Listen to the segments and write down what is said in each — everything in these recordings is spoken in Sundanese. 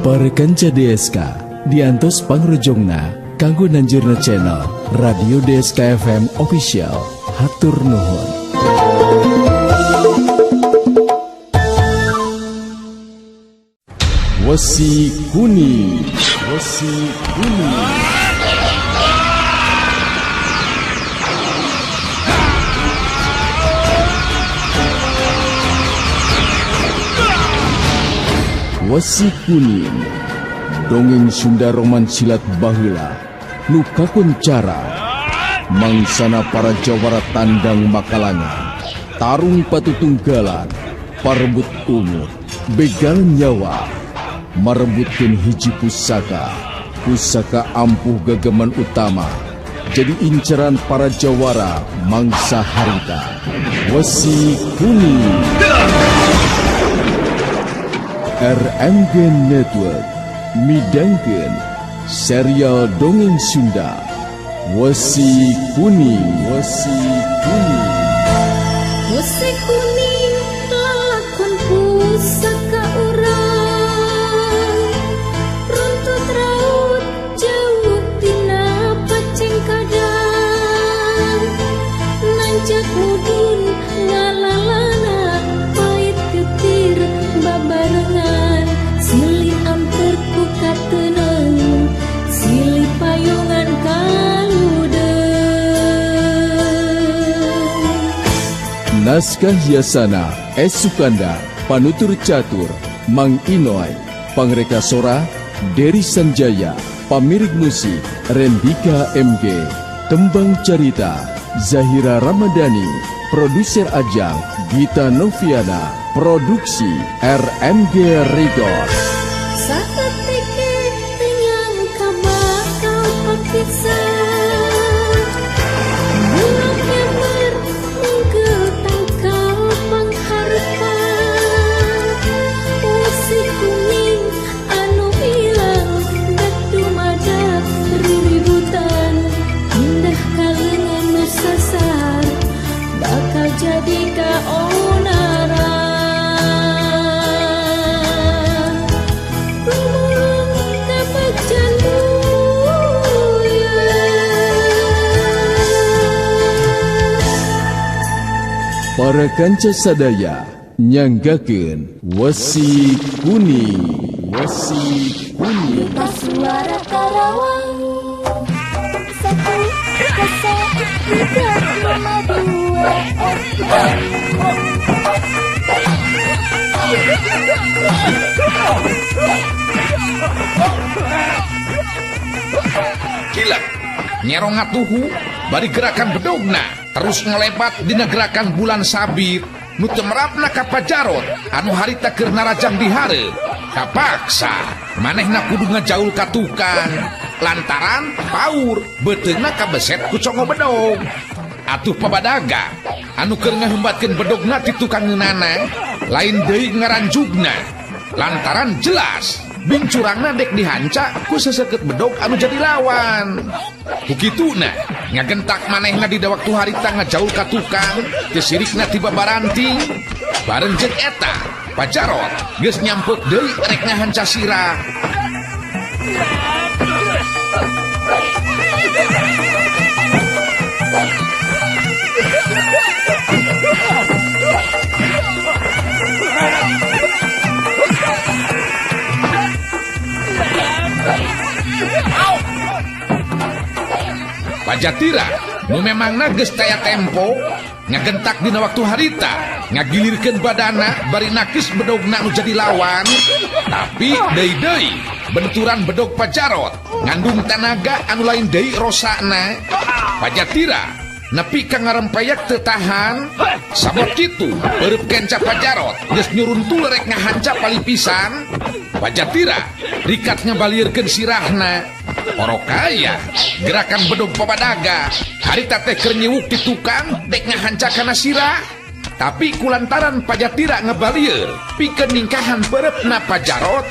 Para kanca DSK diantos pangrojongna kanggo nanjurna channel Radio DSK FM Official. Hatur nuhun. Wesi kuning, wesi kuning. Wesi kuning, dongeng Sunda Roman silat baheula nu kakoncara mangsana para jawara tandang makalangan, tarung patutunggalan, parebut umur, begal nyawa, marebutkeun hiji pusaka ampuh gegeman utama, jadi inceran para jawara mangsa harita. Wesi kuning. RMG Network midangkeun serial dongeng Sunda Wesi Kuning. Wesi Kuning. Wesi kuning lakon pusaka urang, runtut raut jauh tina paceng kadang, nanjak mudun ngalalana pait getir babarengan, silih amper ku kateunang, silih payungan kaludeng. Naskah hiasana S. Sukanda, panutur catur Mang Inoy, pangreka sora Dery Sanjaya, pamirig musik Rendika MG, tembang carita Zahira Ramadhani, produser Ajang Gita Noviana, produksi RMG Records. Saketika tenyang kabakal papisan, bulan nyamer mungkel tangkal pangharepan, wesi kuning anu ilang dak dumadak riributan, indah kalengan nu sasar bakal jadi kaonaran. Para kanca sadaya nyanggakeun Wesi Kuning. Wesi Kuning. Duta suara Karawang 1, 0, 3, 2, 1. Gila, nyerong atuhu bari gerakan bedogna terus ngelebat dina gerakan bulan sabit nu temerapna ka Pajarot anu harita keur narajang dihare. Kapaksa manehna kudu ngajaul ka tukang lantaran paur beuteungna kabeset ku congo bedog. Atuh pabadaga anu keur ngaheumbatkeun bedogna ti tukang ngeunana lain deui ngaranjugna lantaran jelas bincurangna dek dihanca ku seseket bedog anu jadi lawan. Bukituna ngagentak manehna di waktu harita ngajaul ka tukang teu sirikna tiba baranting bareng jeung eta Pajarot geus nyampeuk deui rek ngahanca sirah. Pajatira nu memangna geus taya tempo ngagentak dina waktu harita ngagilirkeun badana bari nakis bedogna nu jadi lawan, tapi deui benturan bedog Pajarot ngandung tanaga anu lain deui rosana. Pajatira nepi ka ngarempeyak teu tahan sabab kitu beureub kenca Pajarot geus nyuruntul rek ngahanca palipisan. Pajatira rikat ngabalieurkeun sirahna. Orokaya gerakan bedog pabadaga harita teh keur nyiwuk ti tukang dek ngahanca kana sirah, tapi kulantaran Pajatira ngebalieur pikeun ningkahan beurepna Pajarot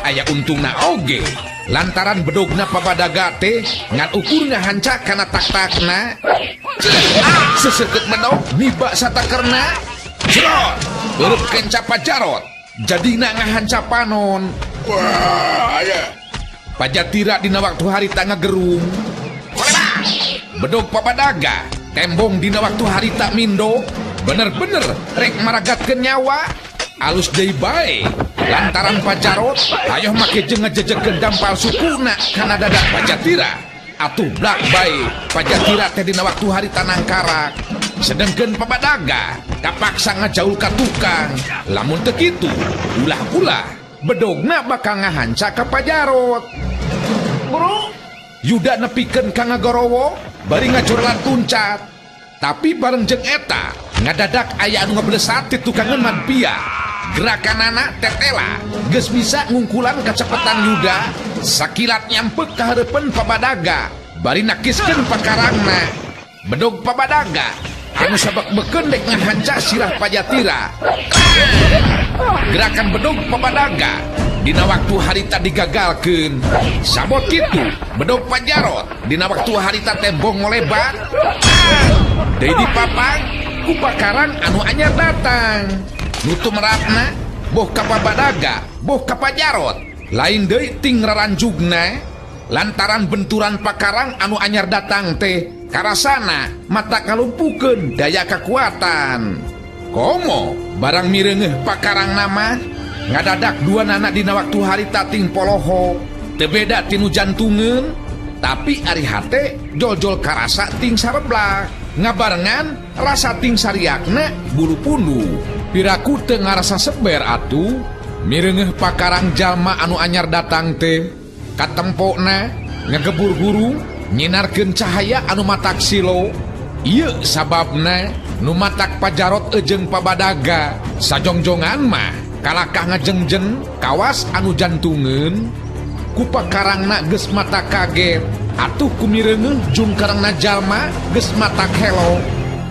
aya untungna oge lantaran bedogna pabadaga teh ngan ukur ngahanca kana tak-takna. Seseket bedog niba satakerna jerot beureub kenca Pajarot jadina ngahanca panon. Wah, ya. Pajatira dina waktu harita ngagerung. Bedog Papadaga tembong dina waktu harita mindo. Bener-bener rek maragatkeun nyawa. Alus deui bae. Lantaran Pajarot ayoh make jeung ngajejekeun dampal sukuna kana dadak Pajatira. Atuh blak bae Pajatira teh dina waktu harita nangkarak. Sedengkeun Papadaga kapaksa ngajaul ka tukang. Lamun teu kitu, ulah-ulah bedogna bakal ngahanca ka Pajarot. Bro, Yuda nepikeun ka Ngagorowo bari ngajorlan tuncat. Tapi bareng jeung eta, ngadadak aya anu ngablesat ti tukangan Madpia. Gerakanana tetela geus bisa ngungkulan kacepetan Yuda. Sakilat nyampek ka hareupeun Papadaga bari nakiskeun pakarangna. Bedog Papadaga anu sabek-beken dek ngahanca sirah Pajatira. Gerakan bedog Papadaga dina waktu harita digagalkeun. Sabot kitu bedog Pajarot dina waktu harita tembong ngolebat. Deui dipapang ku pakarang anu anyar datang. Nutu meratna boh ka Papadaga boh ka Pajarot lain deui ting raranjugna. Lantaran benturan pakarang anu anyar datang teh karasana mata kalumpukeun daya kekuatan. Komo barang mireungeuh pakarang nama ngadadak dua nana dina waktu harita ting poloho teu beda tinu jantungeun. Tapi ari hate jol-jol karasa ting sareblak. Ngabarengan rasa ting sariakna bulu pundu. Piraku teu ngarasa seber atuh mireungeuh pakarang jalma anu anyar datang teh. Katempona ngegebur guru nyinarkeun cahaya anu matak silo. Ieu sababna nu matak Pajarot jeung Papadaga sajongjongan mah kalakah ngajengjen kawas anu jantungeun. Ku pakarangna geus mata kaget atuh ku mireungeuh jungkarengna jalma geus mata helo.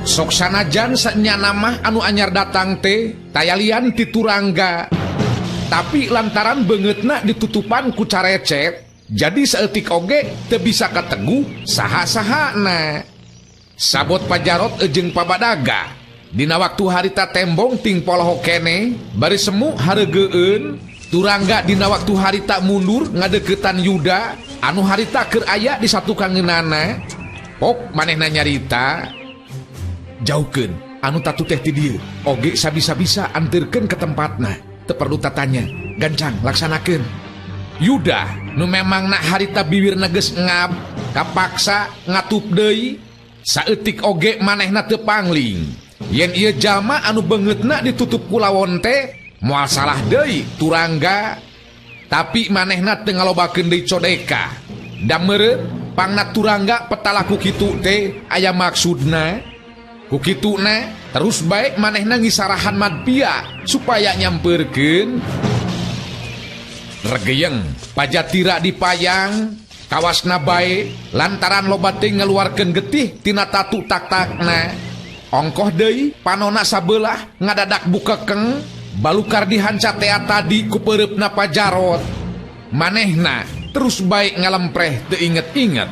Sok sanajan sanyana mah anu anyar datang teh tayalian ti Turangga. Tapi lantaran beungeutna ditutupan ku carecet, jadi saeutik oge teu bisa kateguh saha-sahana. Sabot Pajarot jeung Papadaga dina waktu harita tembong ting poloho keneh bari semu hareugeun. Turangga dina waktu harita mundur ngadeuketan Yuda anu harita keur aya di satukangeunana. Pok manehna nyarita, jauhkeun anu tatu teh ti dieu oge sabisa-bisa anteurkeun ke tempatna. Teu perlu tatanya, gancang laksanakeun. Yuda nu memangna harita bibirna geus ngab kapaksa ngatup deui. Saeutik oge manehna teu pangling yen ieu jalma anu beungeutna ditutup ku lawon teh moal salah deui Turangga. Tapi manehna teu ngalobakeun deui codeka. Da meureut pangna Turangga petalaku kitu teh aya maksudna. Ku kituna terus baik manehna ngisarahan Madpia supaya nyampeurkeun. Regeyeng Pajatira dipayang kawasna bae lantaran loba teh ngaluarkeun getih tina tatu tak-takna. Ongkoh deui panona sabelah ngadadak bukekeng balukar dihanca tea tadi ku peureupna Pajarot. Manehna terus bae ngalempreh teu inget-inget.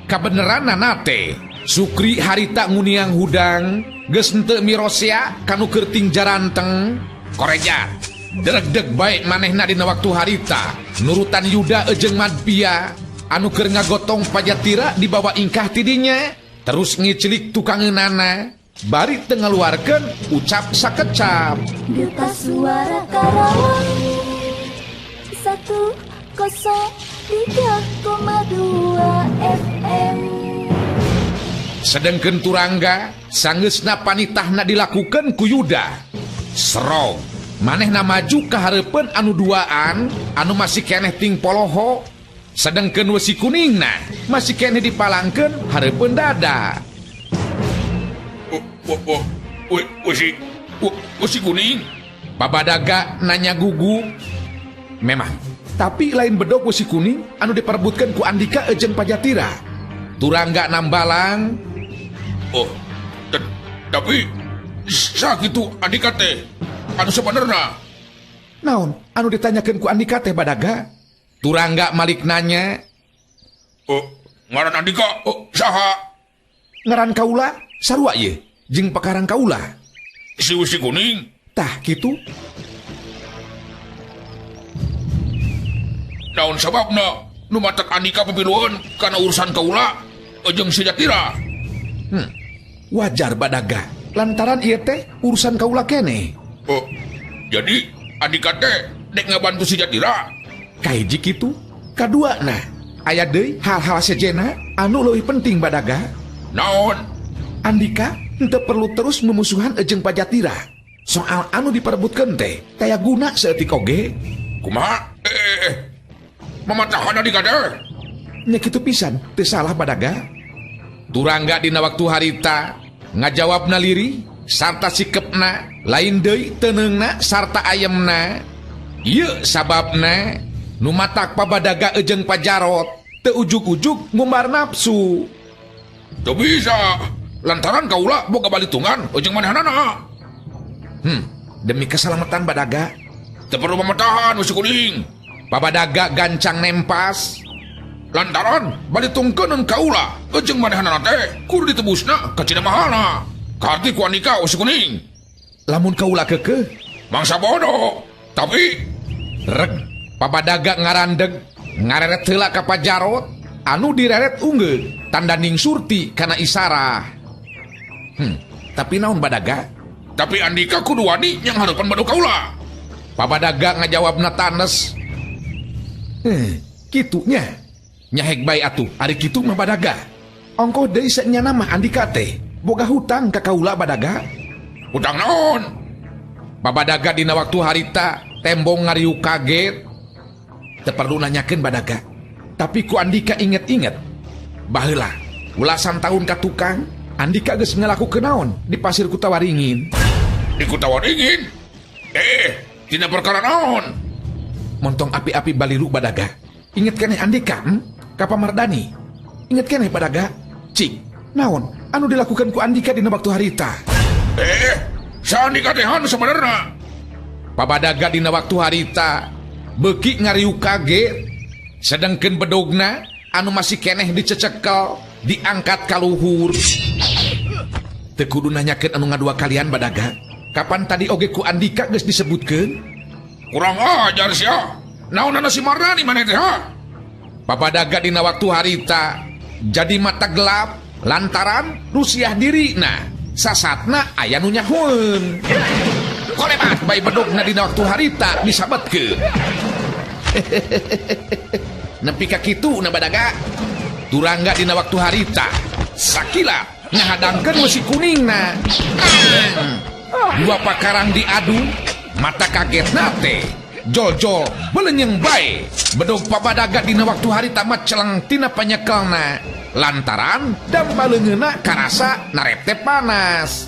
Kabeneranna teh Sukri harita nguniang hudang geus henteu mirosea kanu keur ting jaranteng. Korejat dereg-deg bae manehna dina waktu harita nurutan Yuda jeung Madpia anu keur ngagotong Pajatira dibawa ingkah tidinya. Terus ngicilik tukangeunana bari teu ngaluarkeun ucap sakecap. Duta Suara Karawang 103,2 FM. Sedengkeun Turangga sanggeusna panitahna dilakukeun ku Yuda. Serong manehna maju ka hareupeun anu duaan anu masih keneh ting poloho. Sedengkeun wesi kuningna masih keneh dipalangkeun hareupeun dada. Wesi kuning? Papadaga nanya gugu. Memang, tapi lain bedog wesi kuning anu diperebutkeun ku Andika jeung Pajatira. Turangga nambalang. Oh, tapi sakitu Andika teh anu sabenerna. Naon anu ditanyakeun ku Andika teh Badaga? Turangga malik nanya. Oh, ngaran Andika saha? Ngaran kaula sarua ieu jeung pakarang kaula. Si wesi kuning. Tah kitu. Daun sababna nu matak Andika pipiluan karena urusan kaula jeung si Jatira. Wajar badaga lantaran ieu teh urusan kaula keneh. Oh, jadi Andika teh dek ngabantu si Jatira. Kahiji kitu, kaduana aya deui hal-hal sejenna anu leuwih penting badaga. Naon? Andika henteu perlu terus memusuhan jeung Pajatira. Soal anu diperebutkeun teh taya guna saeutik oge. Kumaha? Mamatahan Andika teh. Nya kitu pisan teu salah badaga. Turangga dina waktu harita ngajawabna liri sarta sikepna lain deui teneungna sarta ayemna. Ieu sababna nu matak pabadaga jeung Pajarot teu ujug-ujug ngumbar nafsu. Teu bisa lantaran kaula boga balitungan jeung manehanana. Demi keselamatan badaga Teu perlu mamatahan wesi kuning. Pabadaga gancang nempas lantaran balitungkeun kaula jeung manehanana teh kudu ditebusna ka Cinemahalna. Karti ku Andika wesi kuning. lamun kaula keukeuh Mangsa bodoh, tapi reg pabadaga ngarandeg ngareret heula ka Pajarot anu direret unggul tandaning surti kana isarah. tapi naon badaga? Tapi Andika kudu wani yang harapan badu kaula. Pabadaga ngajawabna tanes. Kitunya nyahek bae atuh ari kitu mah badaga. Ongkoh deui saenyana mah Andika teh boga hutang ka kaula badaga. Hutang naon? Pabadaga dina waktu harita tembong ngariuk kaget. Teu perlu nanyakeun badaga. Tapi ku Andika inget-inget baheula ulasan tahun ka tukang Andika geus ngalakukeun naon di pasir Kutawaringin. Di Kutawaringin? Tina perkara naon? Montong api-api baliru badaga. Inget keneh Andika ka Pamardani. Inget keneh badaga. Cik, naon anu dilakukan ku Andika dina waktu harita? Sa Andika teh hanu sabenerna. Pabadaga dina waktu harita beuki ngariuk kaget. Sedengkeun bedogna anu masih keneh dicecekel diangkat ka luhur. Teu kudu nanyakeun anu ngadua kalian badaga. Kapan tadi oge ku Andika geus disebutkeun? Kurang ajar sia. Naonana si Mardani maneh teh ha? Pabadaga dina waktu harita jadi mata gelap lantaran rusiah dirina. Sasatna aya nu nyahoeun. Kolebat bae bedogna dina waktu harita disabetkeun. Nepi ka kitu na badaga. Turangga dina waktu harita sakila ngahadangkeun wesi kuningna. Dua pakarang diadu mata kagetna teh jol-jol belenyeng bae. Bedog pabadaga dina waktu harita mah celeng tina panyekelna lantaran dambaleungeuna karasa narep teh panas.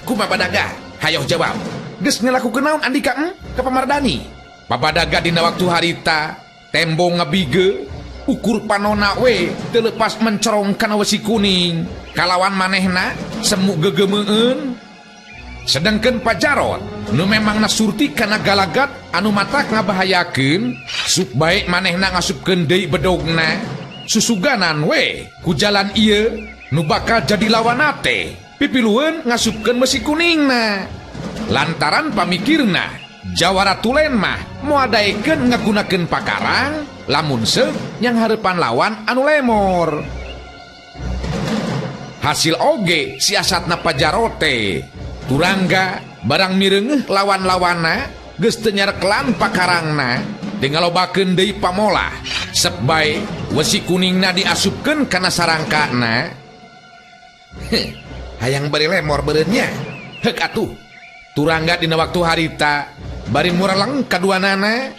Kumaha badaga? Hayo jawab. Geus ngelakukeun naon Andika ka Pamardani? Pabadaga dina waktu harita tembong ngabige ukur panona we teu leupas mencerong kana wesi kuning. Kalawan manehna semu gegeumeueun. Sedengkeun Pajarot nu memangna surti kana galagat anu matak ngabahayakeun sup bae manehna ngasupkeun deui bedogna. Susuganan we ku jalan ieu nu bakal jadi lawanna teh pipilueun ngasupkeun wesi kuningna. Lantaran pamikirna jawara tulen mah moadaekeun ngagunakeun pakarang lamun seuk yang hareupan lawan anu lemor. Hasil oge siasatna Pajarot teh turangga barang mireungeuh lawan-lawanna geus teu nyareklan pakarangna teu ngalobakeun deui pamolah sep bae wesi kuningna diasupkeun kana sarangkana. Hayang bari lemor beureunnya. Heuk atuh. Turangga dina waktu harita bari mureleng kaduanana.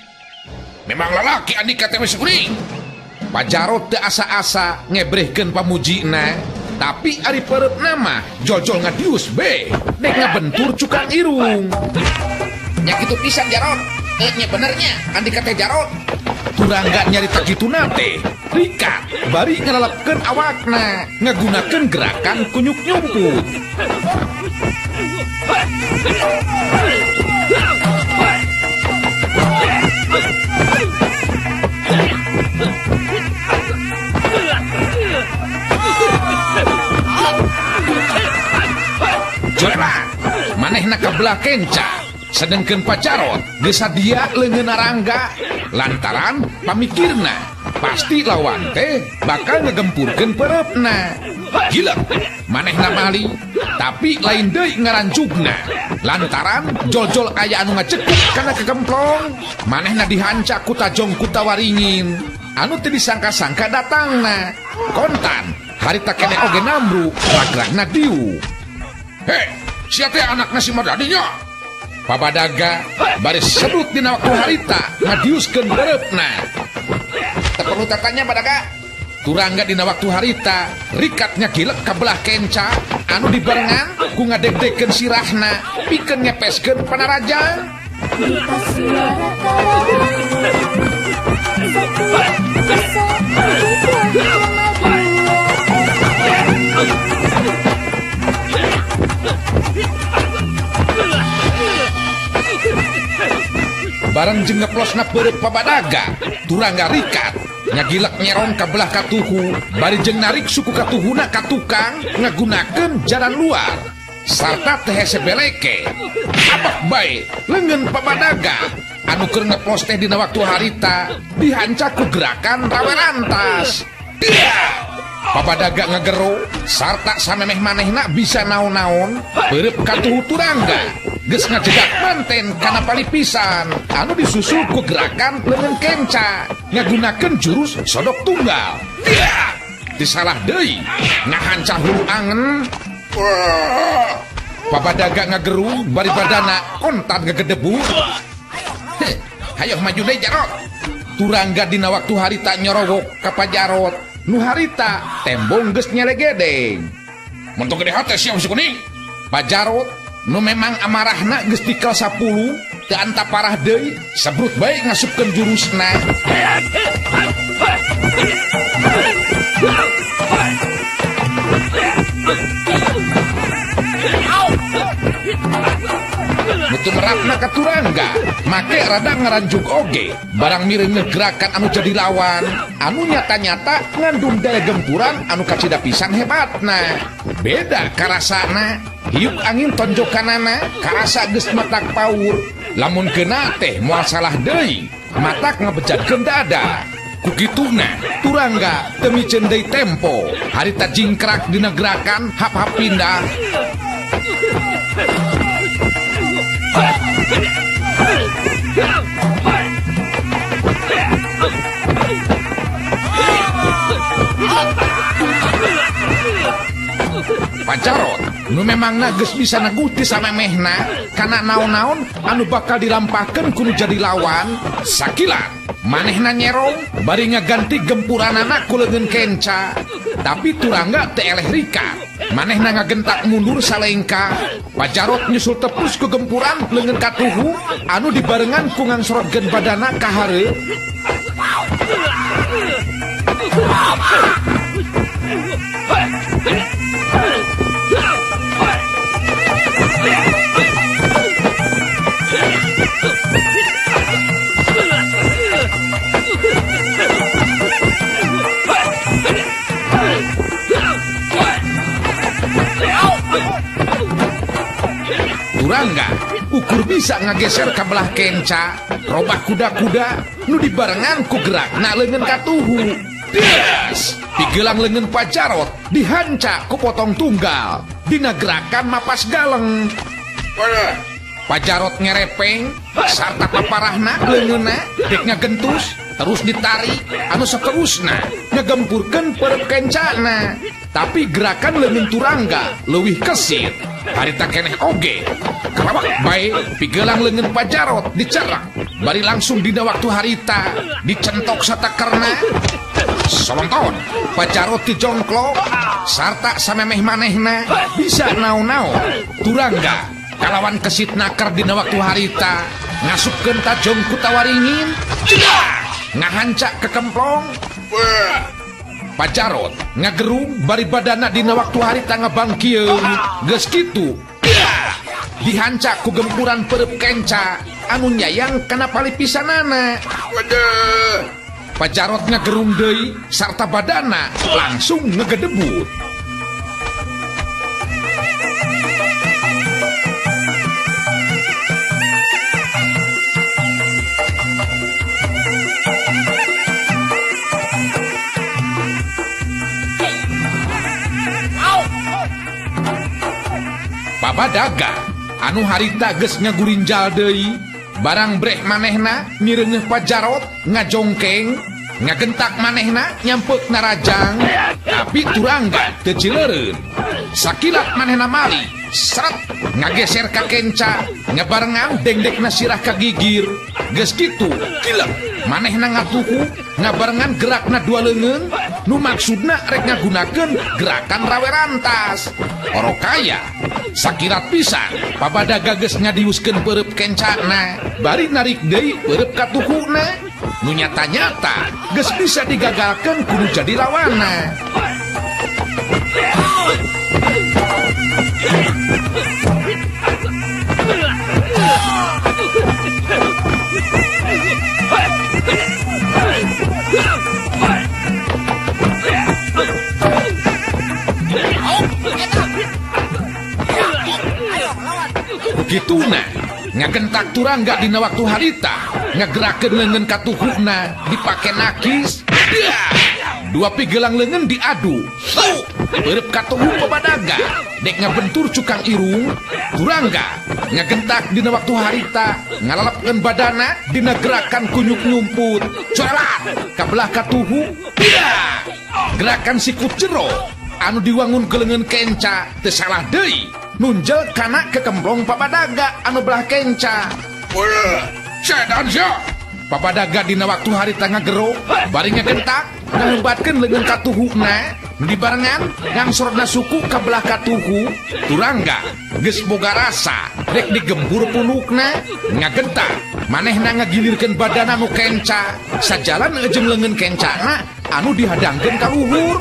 Memang lalaki Andika teh wesi kuning. Pajarot teu asa-asa ngebrehkeun pamujina, tapi ari pereupna mah jol-jol ngadius be dek ngabentur cukang irung. Nya kitu pisan Jarot. Nya benernya Andika teh Jarot. Turangga nyarita kituna teh rikat bari ngalalepkeun awakna ngagunakeun gerakan kunyuk nyumput. Jola, manehna kabelah kenca, sedengkeun Pajarot geus sadia leungeun Rangga lantaran pamikirna pasti lawan teh bakal ngegempurkeun pereupna. Gila, manehna mali, tapi lain deui ngaranjugna. Lantaran jol-jol aya anu ngacekuk kana kekemplong, manehna dihancak ku Tajong Kutawaringin. Anu teu disangka-sangka datangna. Kontan, harita keneh oge namru ragragna diu. Heh, sia teh anakna si Mardadinya. Pabadaga baris sedut dina waktu harita ngadiuskeun bereupna. Teu perlu tatanya Badaga. Turangga dina waktu harita rikatnya gilek kabelah kenca anu dibarengan ku ngadeg-degkeun sirahna pikeun ngepeskeun panarajang. Berita suara Karawang 103,2 FM. Bareng jeung ngeplosna beureup Pabadaga, Turangga rikat nyagilek nyerong kabelah katuhu bari jeung narik suku katuhuna ka tukang ngagunakeun jalan luar sarta teh hese beleke. Abak bae leungeun Pabadaga anu keur ngeplos teh dina waktu harita dihancak ku gerakan rawe rantas. Pabadaga ngagero sarta samemeh manehna bisa naon-naon beureup katuhu Turangga geus ngajedak manten kana palipisan anu disusul ku gerakan leungeun kenca ngagunakeun jurus sodok tunggal. Disalah deui ngahancah hulu angen. Pabadaga ngageru bari badana kontan ngagedebu. Hayo maju deui Jarot. Turangga dina waktu harita nyorowok ka Pajarot. Nu harita tembong geus nyelegedeng. Mun teu gede hate sia si kuning. Pajarot nu memang amarahna geus dikel 10 teu anta parah deui sabrut bae ngasupkeun jurusna. Mutu merapna ka Turangga make rada ngaranjuk oge barang mireng ngegerakan anu jadi lawan anu nyata-nyata ngandung daya gempuran anu kacida pisan hebatna. Beda karasana hiup angin tonjokanana karasa geus matak paur lamun keuna teh moal salah deui matak ngabejadkeun dada. Kukituna Turangga teu miceun deui tempo harita jingkrak dina gerakan hap-hap pindah. Pajarot nu memangna geus bisa naguti samemehna kana naon-naon anu bakal dirampahkeun ku nu jadi lawan. Sakilat manehna nyerong bari ngaganti gempuranana ku leungeun kenca, tapi Turangga teu eleh rikat. Manehna ngagentak mundur salengka. Pajarot nyusul tepus ke gempuran leungeun katuhu anu dibarengan ku ngangsrotkeun badana ka hareup. Turangga ukur bisa ngageser kabelah kenca robah kuda-kuda nu dibarengan ku gerakna leungeun katuhu. Des, pigelang leungeun Pajarot dihancak ku potong tunggal dina gerakan mapas galeng. Pajarot ngerepeng sarta paparahna leungeunna dek ngagentus terus ditarik anu saterusna ngagempurkeun pereup kencana. Tapi gerakan leungeun Turangga leuwih kesit. Harita keneh oge kelawak bae pigelang leungeun Pajarot dicerak bari langsung dina waktu harita dicentok satakerna. Sononton Pajarot dijongklok sarta samemeh manehna bisa naon-naon. Turangga kalawan kesit nakar dina waktu harita ngasupkeun Tajong Kutawaringin ngahancak kekemplong. Pajarot ngagerung bari badana dina waktu harita ngabangkieun geus kitu dihancak ku gempuran pereup kenca anu nyayang kana palipisanana. Pajarot ngagerung deui sarta badana langsung ngegedebut. Pabadaga anu harita geus ngagurinjal deui, barang breh manehna mireungeuh pajarot ngajongkeng, ngagentak manehna nyampeuk narajang, tapi turangga teu cileureun. Sakilat manehna mali seret ngageser ka kenca, ngabarengan dengdekna sirah ka gigir. Geus kitu kilek manehna ngatuhu, ngabarengan gerakna dua leungeun, nu maksudna rek ngagunakeun gerakan rawe rantas. Orokaya sakirat pisan Pabadaga geus ngadiuskeun peureub kencana, bari narik deui peureub katuhuna, nu nyata-nyata geus bisa digagalkeun kudu jadi lawanna. Begituna ngagentak turangga dina waktu harita, ngagerakeun leungeun katuhuna dipake nakis. Dua pigelang leungeun diadu. Peureub katuhu Pabadaga dek ngabentur cukang irung. Turangga ngagentak dina waktu harita, ngalalepkeun badana dina gerakan kunyuk nyumput. Coelat kabelah katuhu. Gerakan sikut jero anu diwangun ke leungeun kenca teu salah deui, nunjel kana kekemplong Pabadaga anu belah kenca. Sedan sia Pabadaga dina waktu harita ngagero, bari ngagentak ngahembatkeun leungeun katuhuna, dibarengan ngangsorna suku ka belah katuhu. Turangga geus boga rasa rek digembur punukna, ngagentak manehna ngagilirkeun badana nu kenca sajalan jeung leungeun kencana anu dihadangkeun ka luhur.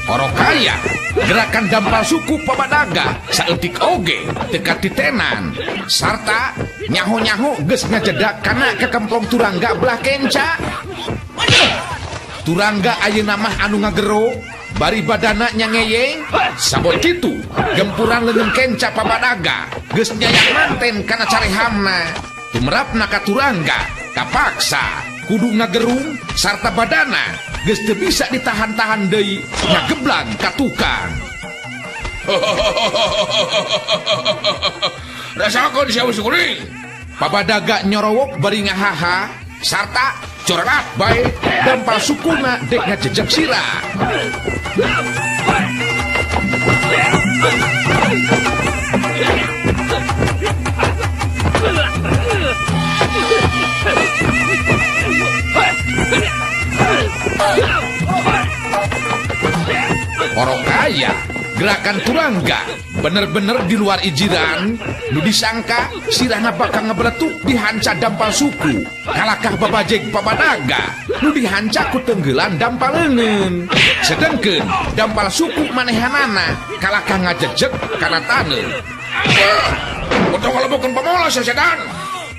Orokaya gerakan dampal suku Pabadaga saeutik oge teka titenan, sarta nyaho-nyaho geus ngajedak kana kekemplong turangga belah kenca. Turangga ayeuna mah anu ngagero, bari badana nyangeyeng. Sabot kitu gempuran leungeun kenca Pabadaga geus nyayak manten kana carehamna. Tumrapna ka turangga kapaksa kudu ngagerung, sarta badana geus teu bisa ditahan-tahan deui ngageblag ka tukang. Rasakeun sia uskuring. Pabadaga nyorowok bari ngahaha, sarta corelat bae dampal sukuna dek ngajejak sirah. Orokaya gerakan turangga bener-bener di luar ijiran, nu disangka sirahna bakal ngebeletuk dihanca dampal suku, kalakah babajeg Pabadaga nu dihanca ku tenggelan dampal leungeun. Sedengkeun dampal suku manehanana kalakah ngajejeg kana taneuh. Untuk ngalebokeun pamola sasedan.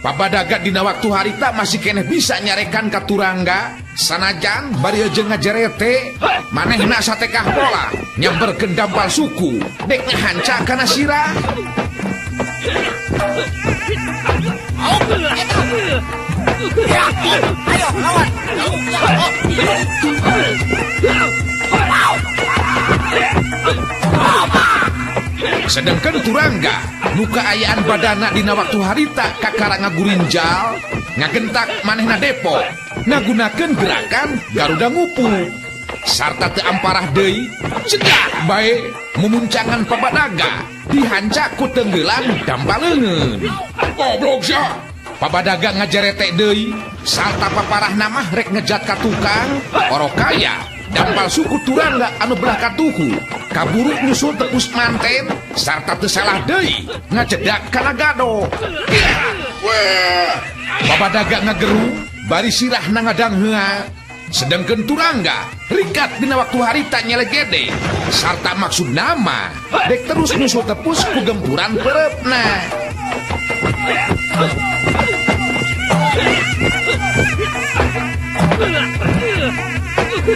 Pabadaga dina waktu harita masih keneh bisa nyarekan ka turangga, sanajan bari jeung ngajerete manehna satekah pola nyamberkeun dampal suku dek ngahanca kana sirah. Ayo lawan. Sedangkan turangga nuka ayaan badana dina waktu harita kakara ngagurinjal, ngagentak manehna depo ngagunakeun gerakan Garuda Ngupu, sarta teu amparah deui cedak bae memuncangan Pabadaga dihanca ku tenggelan dampal leungeun. Goblok sia. Pabadaga ngajarete deui, sarta paparahna mah rek ngejat ka tukang. Orokaya dampal suku turangga anu belah katuhu kaburu nyusul tepus manten, sarta teu salah deui ngajedak kana gado. Pabadaga ngageru bari sirahna ngadangheua, sedangkeun turangga rikat dina waktu harita nyelegede, sarta maksud nama dek terus nyusul tepus ku gempuran pereupna. Tapi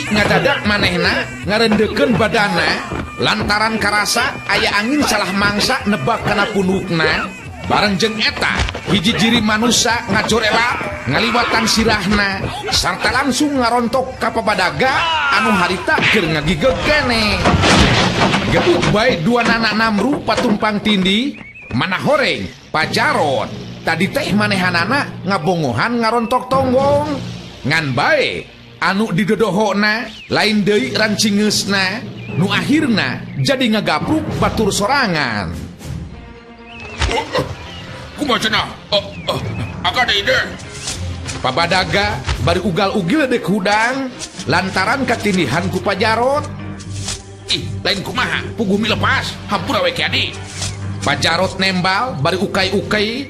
ngadadak manehna ngarendekeun badana lantaran karasa aya angin salah mangsa nebak kana punukna. Bareng jeung eta hiji jiri manusia ngajorela ngaliwatan sirahna sarta langsung ngarontok ka pabadaga anu harita keur ngagigeg keneh. Gebuk bae dua anak Namru patumpang tindi mana horeng Pajarot tadi teh manehanana ngabongohan ngarontok tonggong ngan bae anu didodohona lain deui rancingeusna nu akhirna jadi ngagapruk batur sorangan. Kumaha cenah? Aka ada ide. Pabadaga bari ugal-ugil dek hudang lantaran katindihan ku Pajarot. Ih, lain kumaha? Pugumi lepas, hampura we kiadi. Pajarot nembal bari ukai-ukai.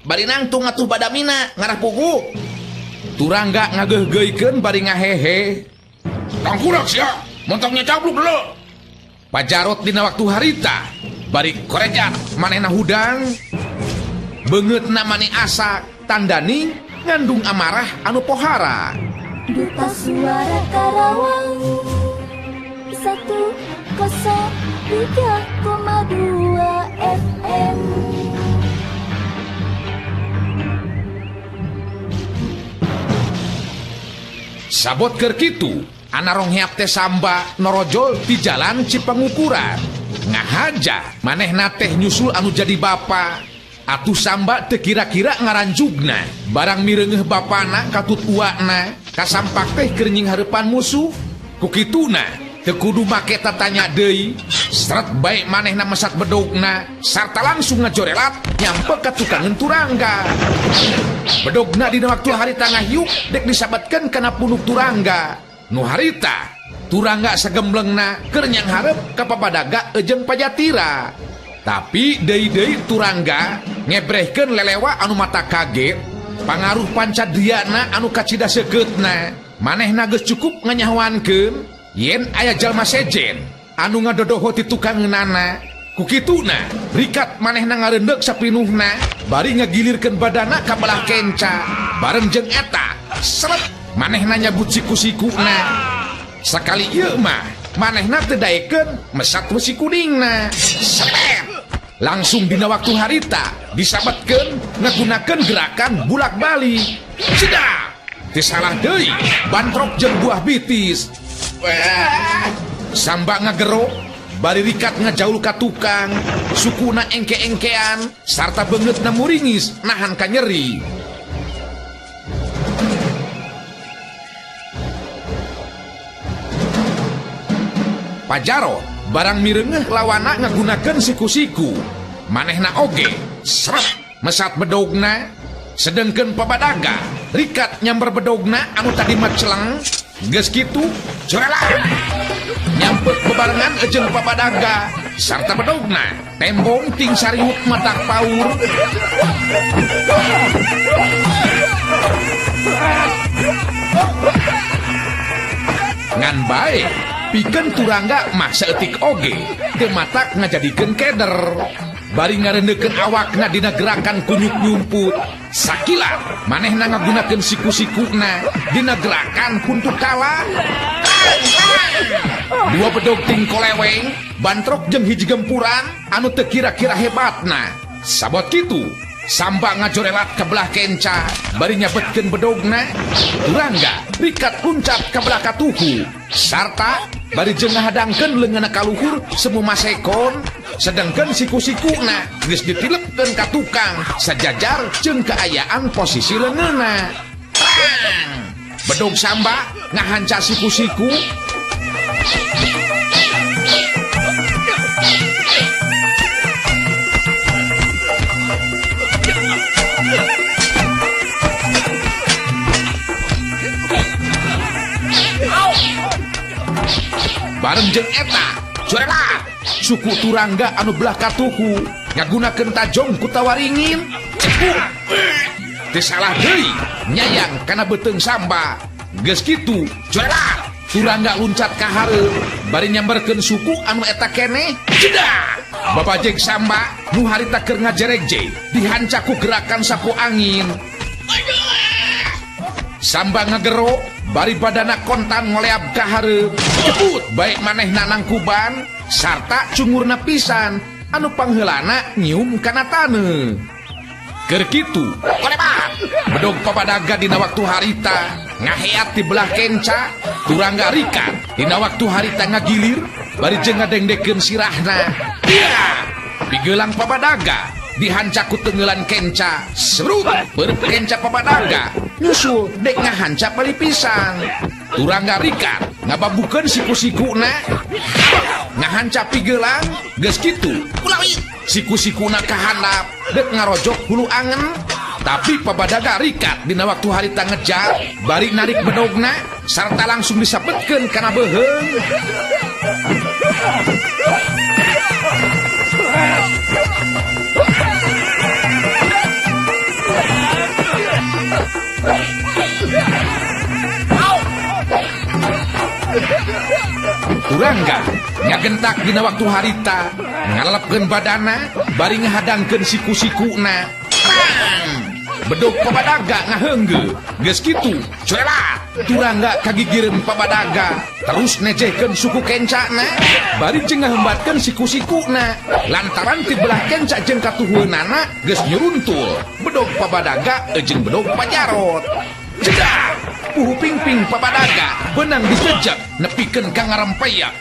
Bari nangtung atuh badamina ngarah pugu. Turangga ngageuh-geuikeun bari ngahehe. Tangkurak sia, montongnya cabluk dulu. Pajarot dina waktu harita bari korejat manehna hudang. Beungeutna mani asa tandani ngandung amarah anu pohara. Duta Suara Karawang 103,2 FM. Sabot keur kitu ana rongheap teh samba norojol di jalan Cipangukuran. Ngahaja manehna teh nyusul anu jadi bapa. Atuh samba teu kira-kira ngaranjugna barang mireungeuh bapana katut uakna kasampak teh keur nying hareupan musuh. Kukituna teu kudu make tatanya deui seret bae manehna mesat bedogna sarta langsung ngajorelat nyampe ka tukangeun Turangga. Bedogna dina waktu harita ngahiuk dek disabatkeun kana punuk Turangga. Nu harita Turangga sagemblengna keur nyang hareup ka pabadaga jeung Pajatira. Tapi deui-deui Turangga ngebrehkeun lelewa anu mata kaget pangaruh pancadriana anu kacida sekeutna. Manehna geus cukup nganyahoankeun yen aya jalma sejen anu ngadodoho ti tukangeunana. Kukituna rikat manehna ngareundeg sapinuhna bari ngagilirkeun badana ka belah kenca. Bareng jeung eta seret manehna nyabut siku-sikuna. Sakali ieu mah manehna teu daekeun mesat we si kuningna. Sepet langsung dina waktu harita disabatkeun ngagunakeun gerakan bulak-balik. Cedak teu salah deui bantrok jeung buah bitis. Samba ngagero bari rikat ngajaul ka tukang sukuna engke-engkean sarta beungeutna muringis nahan ka nyeri. Pajarot barang mireungeuh lawana ngagunakeun siku-siku. Manehna oge seret mesat bedogna sedengkeun pabadaga rikat nyamber bedogna anu tadi maceleng. Geus kitu jorelah nyampet bebarengan jeung pabadaga sarta bedogna tembong ting sariut matak paur. Ngan bae pikeun Turangga mah saeutik oge teu matak ngajadikeun keder. Bari ngarendekeun awakna dina gerakan kunyuk nyumput. Sakilat manehna ngagunakeun siku-sikuna dina gerakan kuntuk kala. Dua bedog ting koleweng bantrok jeung hiji gempuran anu teu kira-kira hebatna. Sabot kitu samba ngajorelat ka belah kenca bari nyabetkeun bedogna. Turangga rikat luncat ka belah katuhu sarta bari jeung ngahadangkeun leungeunna ka luhur semu masekon. Sedangkan siku-sikuna geus ditilepkeun ka tukang sajajar jeung kaayaan posisi leungeunna. Bedog samba ngahanca siku-siku. Bareng jeung eta jorelat suku Turangga anu belah katuhu ngagunakeun tajong ku tawaringin. Teu salah deui nyayang kana beuteung samba. Geus kitu jorelat Turangga luncat ka hareup bari nyamberkeun suku anu eta keneh. Jedak. Babajeg Samba nu harita keur ngajeregje dihanca ku gerakan sapu angin. Samba ngagero bari badana kontan ngoleab ka hareup. Jebut baik manehna nangkuban sarta cungurna pisan anu pangheulana nyium kana taneuh. Keur kitu, kolebat bedog pabadaga dina waktu harita ngaheat di belah kenca, turangga rikat dina waktu harita ngagilir bari jeung ngadengdekeun sirahna. Iya, pigelang pabadaga dihanca ku tenggelan kenca, serut beureuk kenca pabadaga nyusul dek ngahanca palipisan. Turangga rikat ngababukeun siku-sikuna ngahanca pigelang geus kitu kulawi siku-sikuna kahandap dek ngarojok hulu angen. Tapi pabadaga rikat dina waktu harita ngejar bari narik bedogna sarta langsung disabetkeun kana beuheung. Turangga ngagentak dina waktu harita ngalepkeun badana bari ngahadangkeun siku-sikuna. Bedog pabadaga ngaheunggeul geus kitu cuelat turangga kagigireun pabadaga terus nejehkeun suku kencana bari jeung ngahembatkeun siku-sikuna lantaran ti belah kenca jeung katuhueunana geus nyuruntul bedog pabadaga jeung bedog pajarot. Jedak puhu pingping pabadaga benang dijejak nepikeun ka ngarempeyak.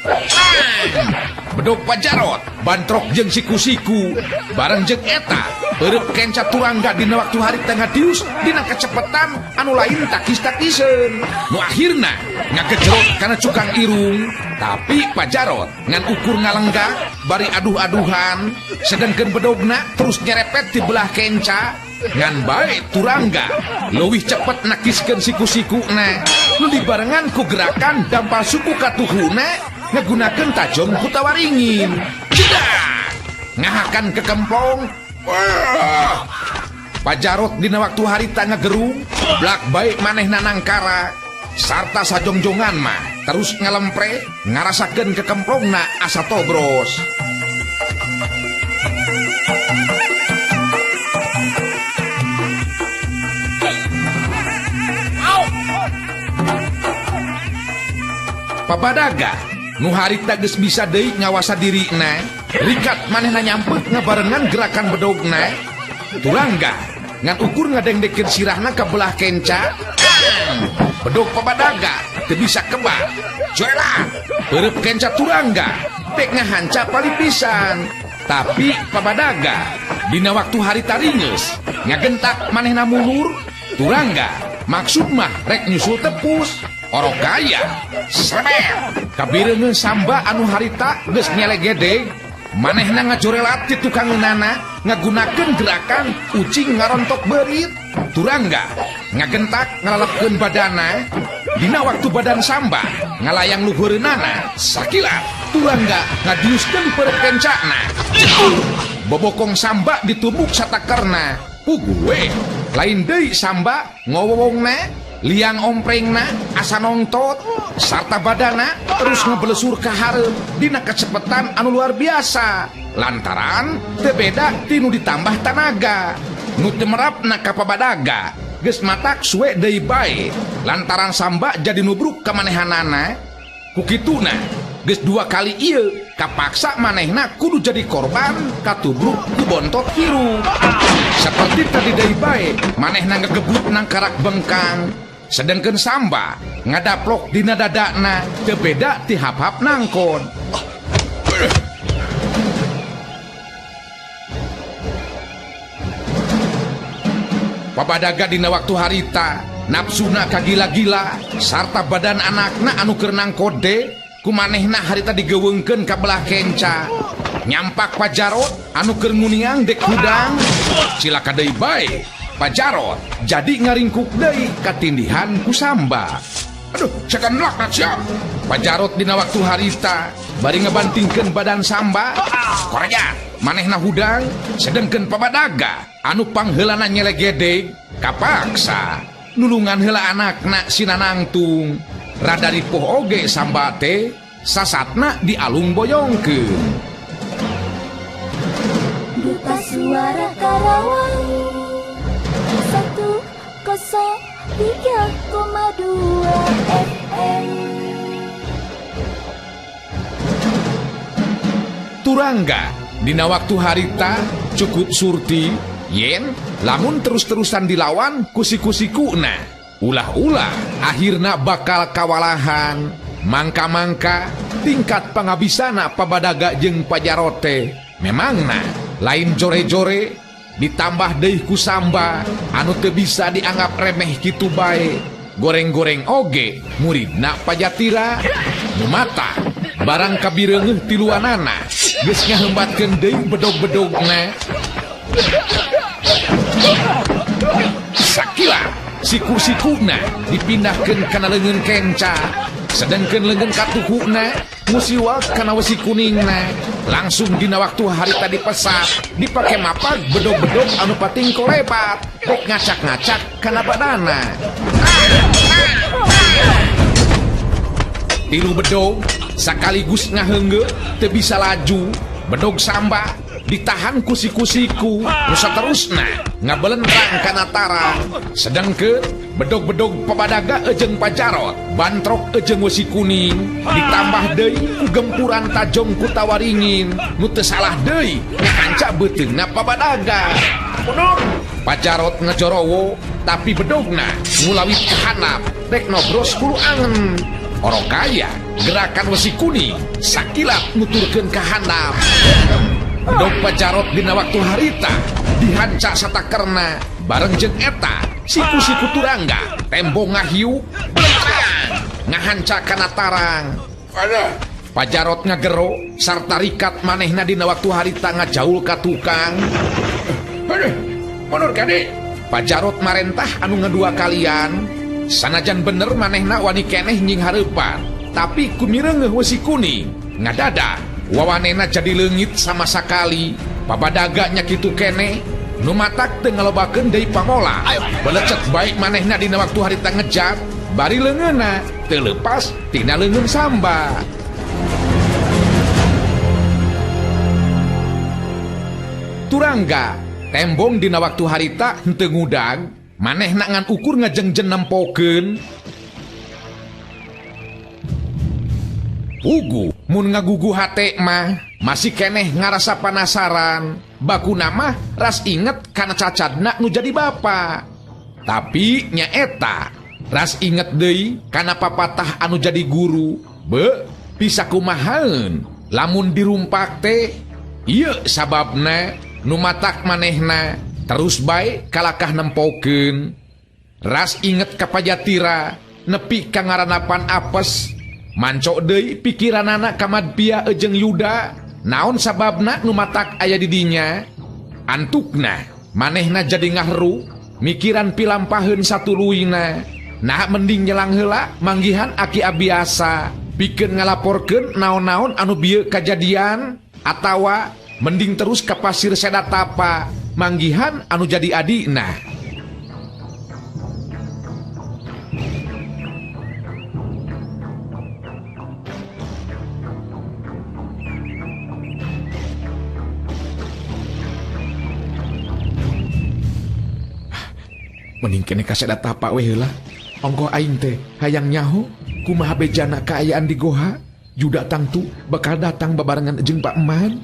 Bedog pajarot bantrok jeung siku-siku bareng jeung eta beureuk kenca turangga dina waktu harita ngadius dina kecepetan anu lain takis-takiseun nu akhirna ngagejrot kana cukang irung. Tapi pajarot ngan ukur ngalenggak bari aduh-aduhan sedengkeun bedogna terus nyerepet di belah kenca ngan bae turangga leuwih cepet nakiskeun siku-sikuna nu dibarengan ku gerakan dampal suku katuhuna ngagunakeun tajong kutawaringin. Jedak ngahakan ke kemplong. Wah. Pajarot dina waktu harita ngagerung blak baik manehna nangkara sarta sajongjongan mah terus ngalempre ngarasakeun ke kemplongna asa tobros. Pabadaga nu harita geus bisa deui ngawasa dirina rikat manehna nyampet ngabarengan gerakan bedogna. Turangga ngan ukur ngadengdekeun sirahna ka belah kenca. Bedog pabadaga teu bisa kebak cuelat beureuk kenca turangga dek ngahanca palipisan. Tapi pabadaga dina waktu harita ringeus ngagentak manehna mundur. Turangga maksud mah rek nyusul tepus orokaya srebet kabireungeun Samba anu harita geus nyelegedeg manehna ngajorelat ti tukangeunana ngagunakeun gerakan ucing ngarontok beurit. Turangga ngagentak ngalalepkeun badana dina waktu badan Samba ngalayang luhureunana sakilat turangga ngadiuskeun perut kencana. Bobokong Samba ditumbuk satakerna puguwe lain deui Samba ngowowongna liang omprengna asa nongtot sarta badana terus ngebelesur ka hareup dina kecepetan anu luar biasa lantaran teu beda tinu ditambah tanaga nu teu merapna ka pabadaga geus matak suwe deui bae lantaran Samba jadi nubruk ka manehanana. Kukituna geus dua kali ieu kapaksa manehna kudu jadi korban katubruk ku bontot hiru. Seperti tadi deui bae manehna ngagebut nang karak bengkang sedangkan Samba ngadaplok dina dadana teu beda ti hap-hap nangkon. Pabadaga dina waktu harita nafsuna kagila-gila sarta badan anakna anu keur nangkode ku manehna harita digeweungkeun ka belah kenca. Nyampak pajarot anu keur nguniang dek hudang cilaka deui bae pajarot jadi ngaringkuk deui katindihan ku Samba. Aduh cekan laknat sia. Pajarot dina waktu harita bari ngebantingkeun badan Samba koreja manehna hudang sedengkeun pabadaga anu pangheulana nyelegedeg kapaksa nulungan heula anakna sinanangtung rada ripuh oge Samba teh sasatna di alung boyongkeun. Duta Suara Karawang 103,2 FM. Turangga dina waktu harita cukup surti yen lamun terus-terusan dilawan kusi-kusikuna ulah-ulah akhirna bakal kawalahan. Mangka-mangka tingkat pangabisana pabadaga jeung pajarote memangna lain jore-jore ditambah deui ku samba anu teu bisa dianggap remeh kitu bae. Goreng-goreng oge muridna Pajatira nu mata barang kabireungeuh tiluanana geus ngahembatkeun deui bedog-bedogna. Sakila siku-sikuna dipindahkeun kana leungeun kenca, sedangkeun leungeun katuhuna musiwa kana wesi kuningna. Langsung dina waktu harita dipesat dipake mapag bedog-bedog anu pating kolebat dek ngacak-ngacak kana badana. Tilu bedog sakaligus ngaheunggeu teu bisa laju. Bedog samba ditahan kusi-kusiku nu saterusna ngabelentrang kana tarang. Sedangkeun bedog-bedog pabadaga jeung pajarot bantrok jeung wesi kuning ditambah deui ku gempuran tajong ku tawaringin nu teu salah deui ngahanca beuteungna pabadaga. Pajarot ngejorowo tapi bedogna ngulawit kahanap rek nobros hulu angen. Orokaya gerakan wesi kuning sakilat nuturkeun kahandap. Bedog pajarot dina waktu harita dihanca satakerna bareng jeung eta siku-siku Turangga tembong ngahiu belentrang ngahanca kana tarang. Pajarot ngagero sarta rikat manehna dina waktu harita ngajaul ka tukang. Mundur kade. Pajarot marentah anu ngedua kalian sanajan bener manehna wani keneh nying hareupan tapi kumireungeuh wesi kuning ngadada wawanena jadi leungit sama sakali. Pabadaga nya kitu keneh nu matak teu ngalobakeun deui pamola belecet baik manehna dina waktu harita ngejat bari leungeunna teu leupas tina leungeun samba. Turangga tembong dina waktu harita henteu ngudang manehna ngan ukur ngajengjen nempokeun. Ugu mun ngagugu hate mah masih keneh ngarasa penasaran bakuna mah ras inget kana cacadna nu jadi bapa. Tapi nyaeta ras inget deui kana papatah anu jadi guru. Be bisa kumahaeun lamun dirumpak teh ieu sababna nu matak manehna terus bae kalakah nempokeun. Ras inget ka Pajatira nepi ka ngaranapan apes mancok deui pikiranana ka Madpia jeung Yuda naon sababna nu matak aya di dinya. Antukna manehna jadi ngahru mikiran pilampaheun satuluyna. Nah mending nyelang heula manggihan aki abiasa pikeun ngalaporkeun naon-naon anu bieu kajadian atawa mending terus ka pasir Sedatapa manggihan anu jadi adina. Mending kene ka Sedatapa we heula. Ongko aing teh hayang nyaho kumaha bejana kaayaan di goha. Yuda tangtu bakal datang babarengan jeung Pak Eman.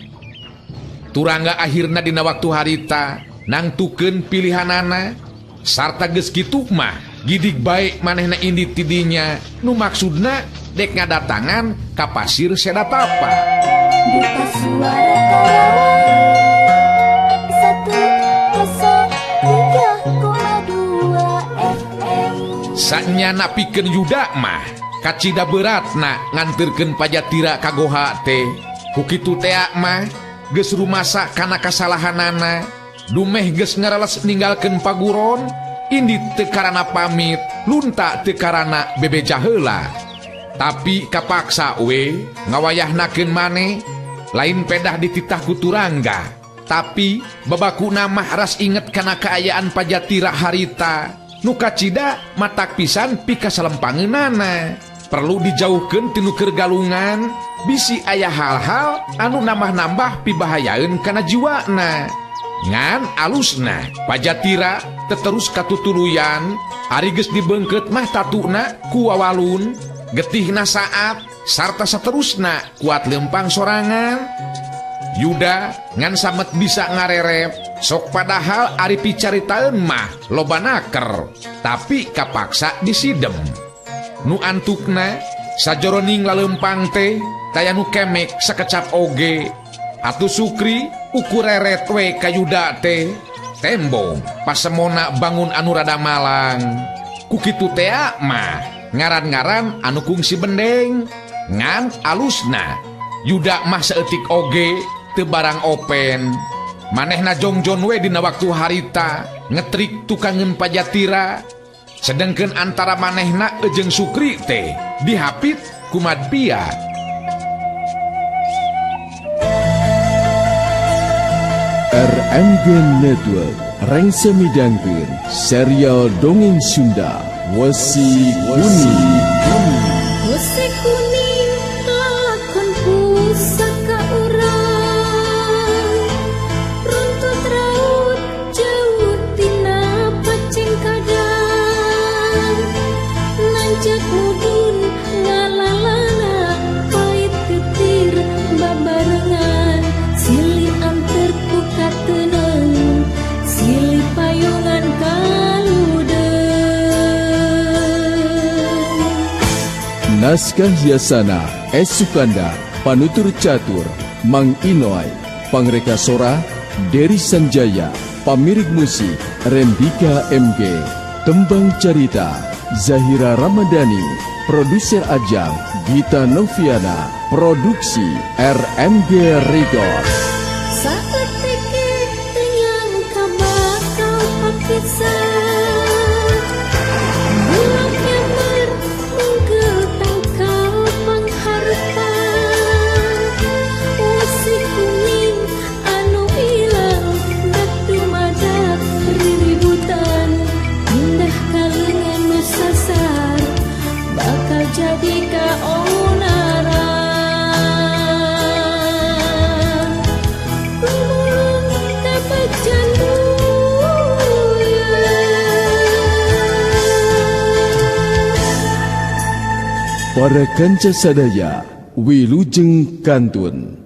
Turangga akhirna dina waktu harita nangtukeun pilihanana sarta geus kitu mah gidig bae manehna indit tidinya nu maksudna dek ngadatangan ka pasir Sedatapa. Duta Suara Karawang 103,2 FM. Sanya napikeun Yuda mah kacida beratna nganterkeun Pajatira ka goha teh. Ku kitu teh mah geus rumasa kana kasalahanana dumeh geus ngareles ninggalkeun paguron indit teu karana pamit lunta teu karana bebeja heula. Tapi kapaksa we ngawayahnakeun maneh lain pedah dititah ku Turangga tapi babakuna mah ras inget kana kaayaan Pajatira harita nu kacida matak pisan pika salempangeunana. perlu dijauhkan tinu kergalungan, bisi aya hal-hal anu nambah-nambah pibahayaeun kana jiwana. Ngan alusna Pajatira teterus katutuluyan, ari geus dibeungkeut mah tatuna ku wawalun, getihna saat sarta saterusna kuat lempang sorangan. Yuda ngan samet bisa ngarerep, sok padahal ari picaritaeun mah loba naker, tapi kapaksa disidem. Nu antukna sajoroning lalempang teh taya nu kemek sakecap oge. Atuh Sukri ukur reret we ka Yuda teh tembong pasemona bangun anu rada malang. Kukitu teh mah ngaran-ngaran anu kungsi bendeng. Ngan alusna Yuda mah saeutik oge teu barang open. Manehna jongjon we dina waktu harita ngetrik tukangeun Pajatira, sedengkeun antara manehna jeung Sukri teh dihapit ku Madpia. RMG Network rengse midangkeun serial dongeng Sunda Wesi Kuning. Wesi kuning lakon pusaka urang, runtut raut jauh tina pacing kadang, nanjak mudun ngalalana pait titir babarengan, silih anter pukat tenang, silih payungan Naskah hiasana S. Sukanda, panutur catur Mang Inoy, pangreka sora Dery Sanjaya, pamirig musik Rendika MG, tembang carita Zahira Ramadhani, produser Ajang Gita Noviana, produksi RMG Record. saketika tenyang kabakal papisah. Jadi kaonaran dapat jandu Para kanca sadaya wilujeng kantun.